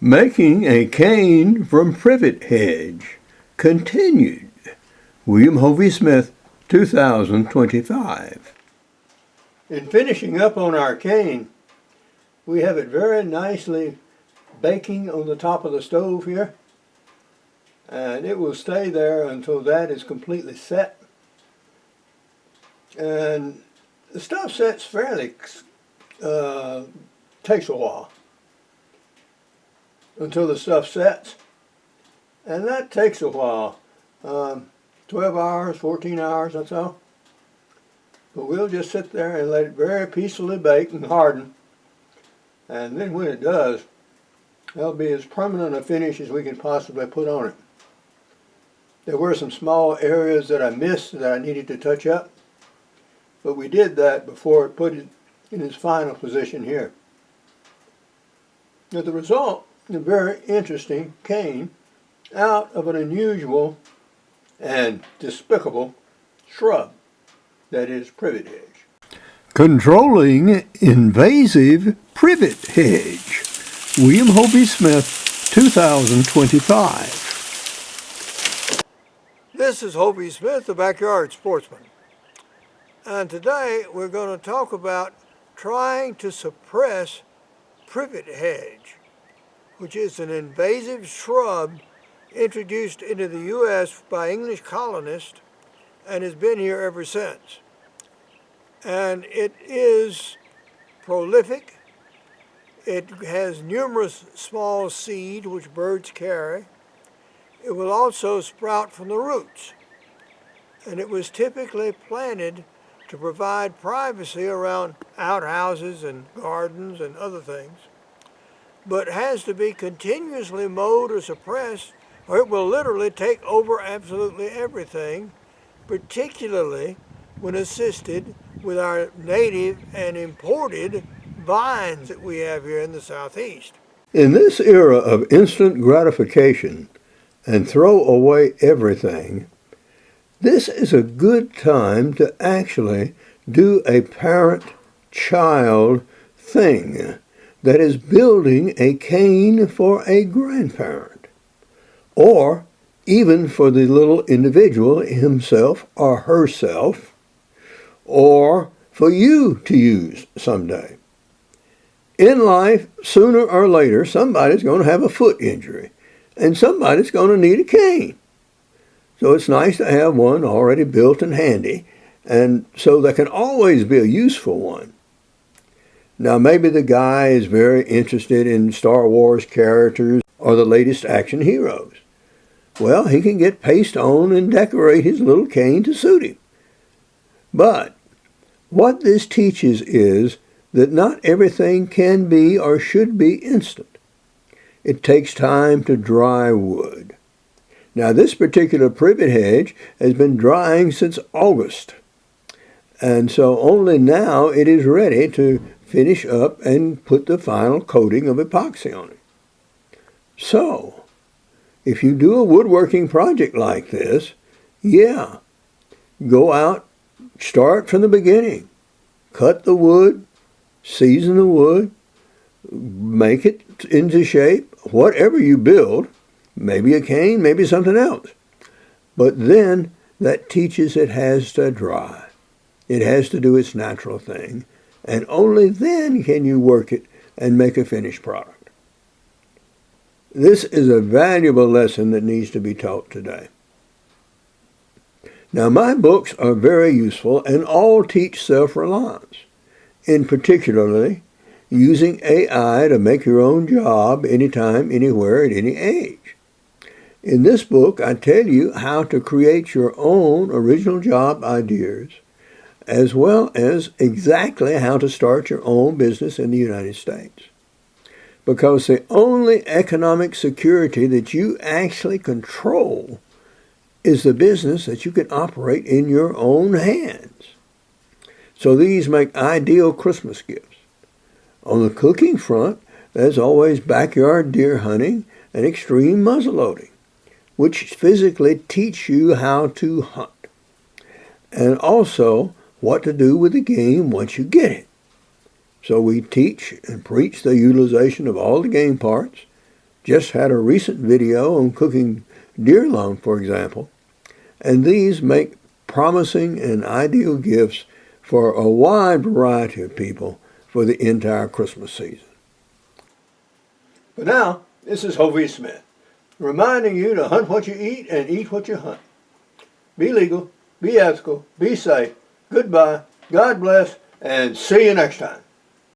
Making a Cane from Privet Hedge. Continued. William Hovey Smith, 2025. In finishing up on our cane, we have it very nicely baking on the top of the stove here. And it will stay there until that is completely set. And the stuff sets fairly, takes a while until the stuff sets, and that takes a while, 12 hours, 14 hours, that's all. But we'll just sit there and let it very peacefully bake and harden, and then when it does, that'll be as permanent a finish as we can possibly put on it. There were some small areas that I missed that I needed to touch up, but we did that before it put it in its final position here. Now the result, a very interesting cane out of an unusual and despicable shrub that is privet hedge. Controlling invasive privet hedge. William Hovey Smith, 2025. This is Hovey Smith, the Backyard Sportsman. And today we're going to talk about trying to suppress privet hedge, which is an invasive shrub introduced into the U.S. by English colonists and has been here ever since. And it is prolific. It has numerous small seed which birds carry. It will also sprout from the roots. And it was typically planted to provide privacy around outhouses and gardens and other things, but has to be continuously mowed or suppressed, or it will literally take over absolutely everything, particularly when assisted with our native and imported vines that we have here in the Southeast. In this era of instant gratification and throw away everything, this is a good time to actually do a parent-child thing that is building a cane for a grandparent, or even for the little individual himself or herself, or for you to use someday. In life, sooner or later, somebody's going to have a foot injury, and somebody's going to need a cane. So it's nice to have one already built and handy, and so there can always be a useful one. Now maybe the guy is very interested in Star Wars characters or the latest action heroes. Well, he can get paste on and decorate his little cane to suit him. But what this teaches is that not everything can be or should be instant. It takes time to dry wood. Now this particular privet hedge has been drying since August, and so only now it is ready to finish up and put the final coating of epoxy on it. So, if you do a woodworking project like this, go out, start from the beginning, cut the wood, season the wood, make it into shape, whatever you build, maybe a cane, maybe something else. But then that teaches it has to dry. It has to do its natural thing. And only then can you work it and make a finished product. This is a valuable lesson that needs to be taught today. Now my books are very useful and all teach self-reliance, in particularly using AI to make your own job anytime, anywhere, at any age. In this book, I tell you how to create your own original job ideas, as well as exactly how to start your own business in the United States. Because the only economic security that you actually control is the business that you can operate in your own hands. So these make ideal Christmas gifts. On the cooking front, there's always backyard deer hunting and extreme muzzleloading, which physically teach you how to hunt, and also what to do with the game once you get it. So we teach and preach the utilization of all the game parts, just had a recent video on cooking deer lung, for example, and these make promising and ideal gifts for a wide variety of people for the entire Christmas season. But now, this is Hovey Smith, reminding you to hunt what you eat and eat what you hunt. Be legal, be ethical, be safe. Goodbye, God bless, and see you next time.